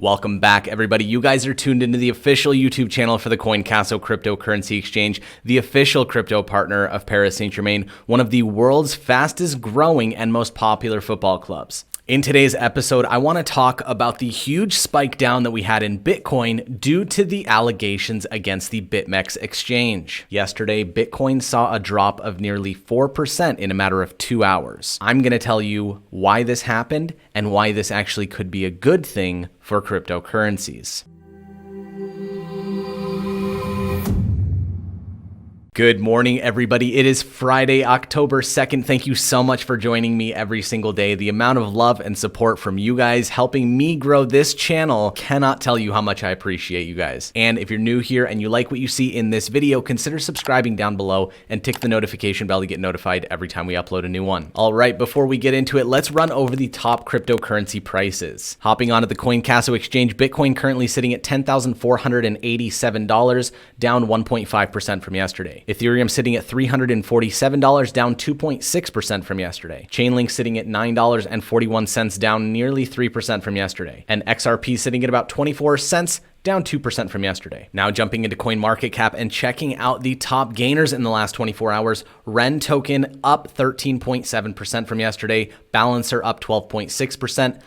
Welcome back, everybody. You guys are tuned into the official YouTube channel for the CoinCasso Cryptocurrency Exchange, the official crypto partner of Paris Saint-Germain, one of the world's fastest growing and most popular football clubs. In today's episode, I want to talk about the huge spike down that we had in Bitcoin due to the allegations against the BitMEX exchange. Yesterday, Bitcoin saw a drop of nearly 4% in a matter of 2 hours. I'm going to tell you why this happened and why this actually could be a good thing for cryptocurrencies. Good morning, everybody. It is Friday, October 2nd. Thank you so much for joining me every single day. The amount of love and support from you guys helping me grow this channel cannot tell you how much I appreciate you guys. And if you're new here and you like what you see in this video, consider subscribing down below and tick the notification bell to get notified every time we upload a new one. All right, before we get into it, let's run over the top cryptocurrency prices. Hopping onto the CoinCasso exchange, Bitcoin currently sitting at $10,487, down 1.5% from yesterday. Ethereum sitting at $347, down 2.6% from yesterday. Chainlink sitting at $9.41, down nearly 3% from yesterday. And XRP sitting at about 24 cents, down 2% from yesterday. Now jumping into CoinMarketCap and checking out the top gainers in the last 24 hours. Ren token up 13.7% from yesterday. Balancer up 12.6%.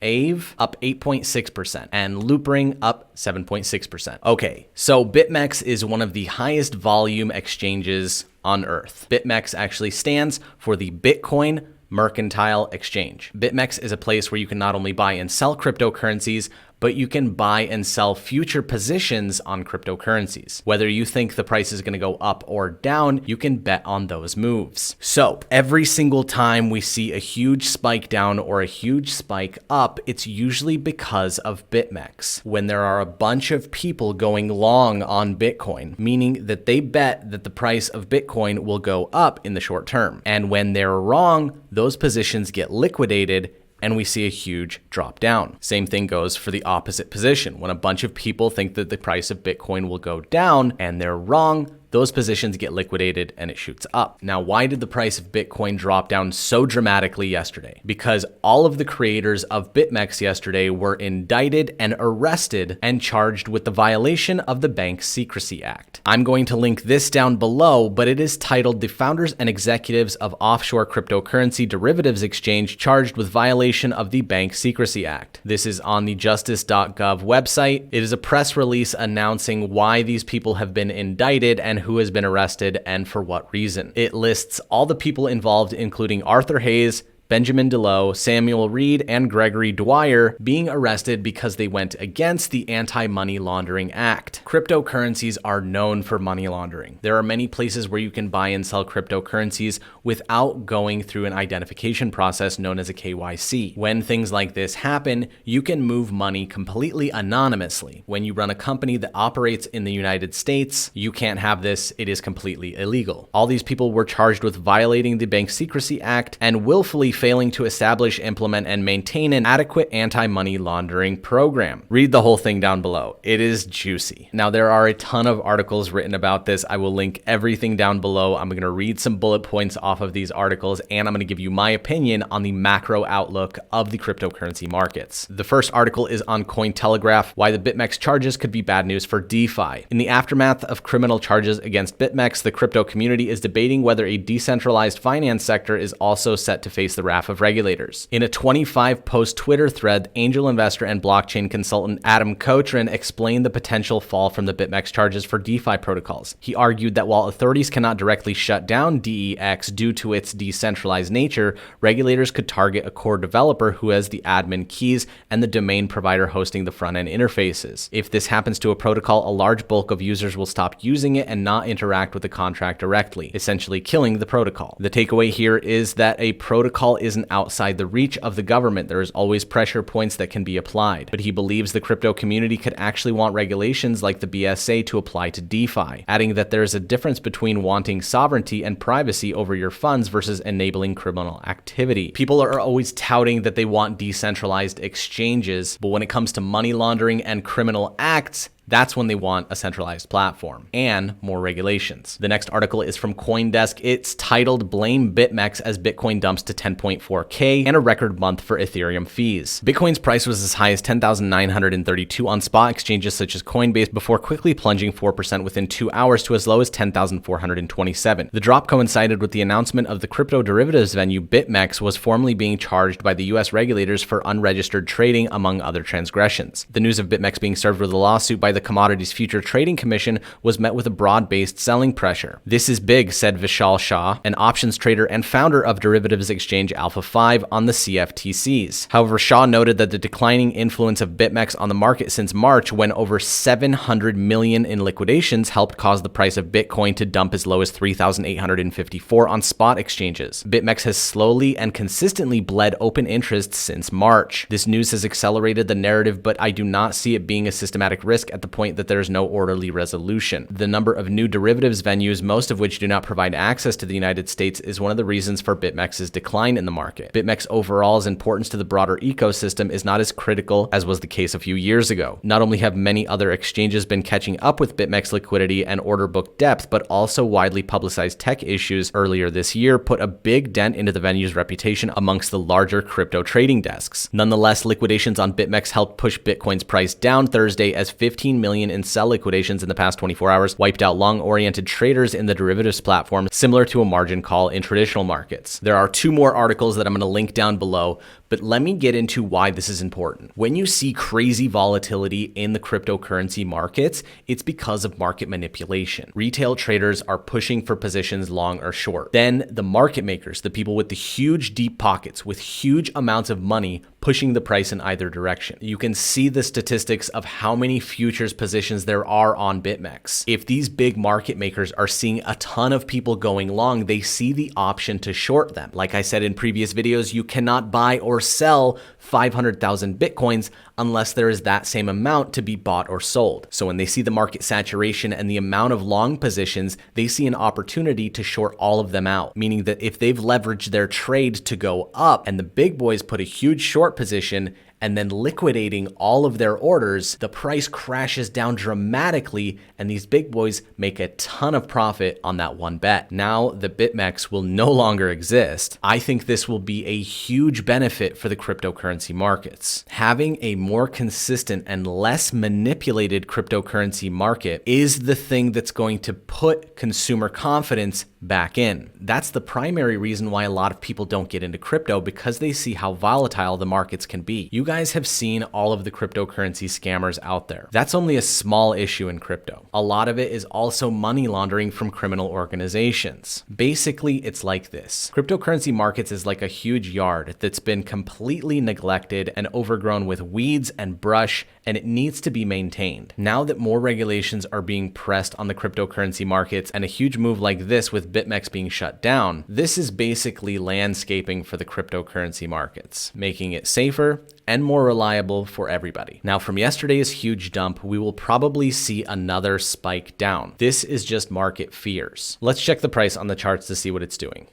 AVE up 8.6%, and Loopring up 7.6%. Okay, so BitMEX is one of the highest volume exchanges on Earth. BitMEX actually stands for the Bitcoin Mercantile Exchange. BitMEX is a place where you can not only buy and sell cryptocurrencies, but you can buy and sell future positions on cryptocurrencies. Whether you think the price is going to go up or down, you can bet on those moves. So every single time we see a huge spike down or a huge spike up, it's usually because of BitMEX. When there are a bunch of people going long on Bitcoin, meaning that they bet that the price of Bitcoin will go up in the short term. And when they're wrong, those positions get liquidated and we see a huge drop down. Same thing goes for the opposite position. When a bunch of people think that the price of Bitcoin will go down and they're wrong, those positions get liquidated and it shoots up. Now, why did the price of Bitcoin drop down so dramatically yesterday? Because all of the creators of BitMEX yesterday were indicted and arrested and charged with the violation of the Bank Secrecy Act. I'm going to link this down below, but it is titled "The Founders and Executives of Offshore Cryptocurrency Derivatives Exchange Charged with Violation of the Bank Secrecy Act." This is on the justice.gov website. It is a press release announcing why these people have been indicted and who has been arrested and for what reason. It lists all the people involved, including Arthur Hayes, Benjamin DeLoe, Samuel Reed, and Gregory Dwyer being arrested because they went against the Anti-Money Laundering Act. Cryptocurrencies are known for money laundering. There are many places where you can buy and sell cryptocurrencies without going through an identification process known as a KYC. When things like this happen, you can move money completely anonymously. When you run a company that operates in the United States, you can't have this. It is completely illegal. All these people were charged with violating the Bank Secrecy Act and willfully failing to establish, implement, and maintain an adequate anti-money laundering program. Read the whole thing down below. It is juicy. Now, there are a ton of articles written about this. I will link everything down below. I'm going to read some bullet points off of these articles, and I'm going to give you my opinion on the macro outlook of the cryptocurrency markets. The first article is on Cointelegraph, why the BitMEX charges could be bad news for DeFi. In the aftermath of criminal charges against BitMEX, the crypto community is debating whether a decentralized finance sector is also set to face the wrath of regulators. In a 25-post Twitter thread, angel investor and blockchain consultant Adam Cochran explained the potential fall from the BitMEX charges for DeFi protocols. He argued that while authorities cannot directly shut down DEX due to its decentralized nature, regulators could target a core developer who has the admin keys and the domain provider hosting the front-end interfaces. If this happens to a protocol, a large bulk of users will stop using it and not interact with the contract directly, essentially killing the protocol. The takeaway here is that a protocol isn't outside the reach of the government. There is always pressure points that can be applied. But he believes the crypto community could actually want regulations like the BSA to apply to DeFi, adding that there is a difference between wanting sovereignty and privacy over your funds versus enabling criminal activity. People are always touting that they want decentralized exchanges, but when it comes to money laundering and criminal acts, That's when they want a centralized platform and more regulations. The next article is from CoinDesk. It's titled "Blame BitMEX as Bitcoin Dumps to 10.4K and a Record Month for Ethereum Fees." Bitcoin's price was as high as $10,932 on spot exchanges such as Coinbase before quickly plunging 4% within 2 hours to as low as $10,427. The drop coincided with the announcement of the crypto derivatives venue BitMEX was formally being charged by the US regulators for unregistered trading, among other transgressions. The news of BitMEX being served with a lawsuit by the Commodities Future Trading Commission was met with a broad-based selling pressure. "This is big," said Vishal Shah, an options trader and founder of derivatives exchange Alpha 5 on the CFTCs. However, Shah noted that the declining influence of BitMEX on the market since March, when over 700 million in liquidations helped cause the price of Bitcoin to dump as low as 3,854 on spot exchanges. BitMEX has slowly and consistently bled open interest since March. This news has accelerated the narrative, but I do not see it being a systematic risk at the point that there is no orderly resolution. The number of new derivatives venues, most of which do not provide access to the United States, is one of the reasons for BitMEX's decline in the market. BitMEX overall's importance to the broader ecosystem is not as critical as was the case a few years ago. Not only have many other exchanges been catching up with BitMEX liquidity and order book depth, but also widely publicized tech issues earlier this year put a big dent into the venue's reputation amongst the larger crypto trading desks. Nonetheless, liquidations on BitMEX helped push Bitcoin's price down Thursday as 15 million in sell liquidations in the past 24 hours wiped out long-oriented traders in the derivatives platform, similar to a margin call in traditional markets. There are two more articles that I'm going to link down below, but let me get into why this is important. When you see crazy volatility in the cryptocurrency markets, it's because of market manipulation. Retail traders are pushing for positions long or short. Then the market makers, the people with the huge deep pockets with huge amounts of money, pushing the price in either direction. You can see the statistics of how many futures positions there are on BitMEX. If these big market makers are seeing a ton of people going long, they see the option to short them. Like I said in previous videos, you cannot buy or sell 500,000 Bitcoins unless there is that same amount to be bought or sold. So when they see the market saturation and the amount of long positions, they see an opportunity to short all of them out, meaning that if they've leveraged their trade to go up and the big boys put a huge short position and then liquidating all of their orders, the price crashes down dramatically and these big boys make a ton of profit on that one bet. Now the BitMEX will no longer exist. I think this will be a huge benefit for the cryptocurrency markets. Having a more consistent and less manipulated cryptocurrency market is the thing that's going to put consumer confidence back in. That's the primary reason why a lot of people don't get into crypto, because they see how volatile the markets can be. You guys have seen all of the cryptocurrency scammers out there. That's only a small issue in crypto. A lot of it is also money laundering from criminal organizations. Basically, it's like this. Cryptocurrency markets is like a huge yard that's been completely neglected and overgrown with weeds and brush, and it needs to be maintained. Now that more regulations are being pressed on the cryptocurrency markets and a huge move like this with BitMEX being shut down, this is basically landscaping for the cryptocurrency markets, making it safer and more reliable for everybody. Now, from yesterday's huge dump, we will probably see another spike down. This is just market fears. Let's check the price on the charts to see what it's doing.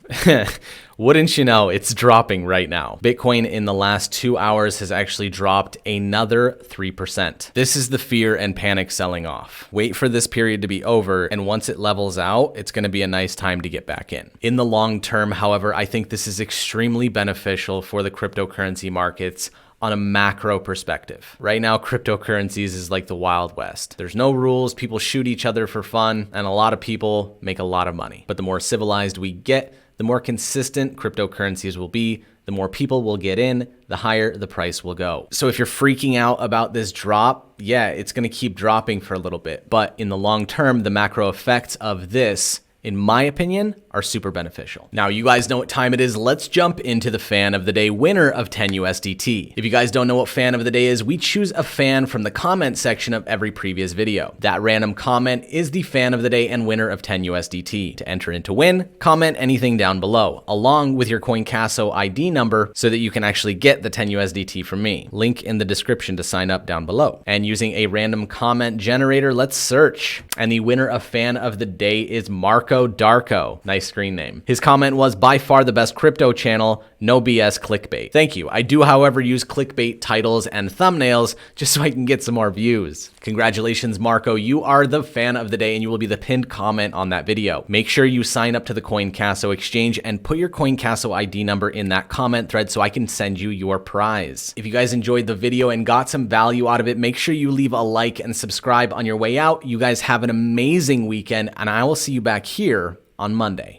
Wouldn't you know, it's dropping right now. Bitcoin in the last 2 hours has actually dropped another 3%. This is the fear and panic selling off. Wait for this period to be over, and once it levels out, it's going to be a nice time to get back in. In the long term, however, I think this is extremely beneficial for the cryptocurrency markets on a macro perspective. Right now, cryptocurrencies is like the Wild West. There's no rules, people shoot each other for fun, and a lot of people make a lot of money. But the more civilized we get, the more consistent cryptocurrencies will be, the more people will get in, the higher the price will go. So if you're freaking out about this drop, yeah, it's gonna keep dropping for a little bit. But in the long term, the macro effects of this, in my opinion, are super beneficial. Now, you guys know what time it is. Let's jump into the fan of the day, winner of 10 USDT. If you guys don't know what fan of the day is, we choose a fan from the comment section of every previous video. That random comment is the fan of the day and winner of 10 USDT. To enter and to win, comment anything down below, along with your CoinCasso ID number so that you can actually get the 10 USDT from me. Link in the description to sign up down below. And using a random comment generator, let's search. And the winner of fan of the day is Marco Darko. Nice my screen name. His comment was, by far the best crypto channel, no BS clickbait. Thank you. I do, however, use clickbait titles and thumbnails just so I can get some more views. Congratulations, Marco. You are the fan of the day and you will be the pinned comment on that video. Make sure you sign up to the CoinCasso exchange and put your CoinCasso ID number in that comment thread so I can send you your prize. If you guys enjoyed the video and got some value out of it, make sure you leave a like and subscribe on your way out. You guys have an amazing weekend and I will see you back here on Monday.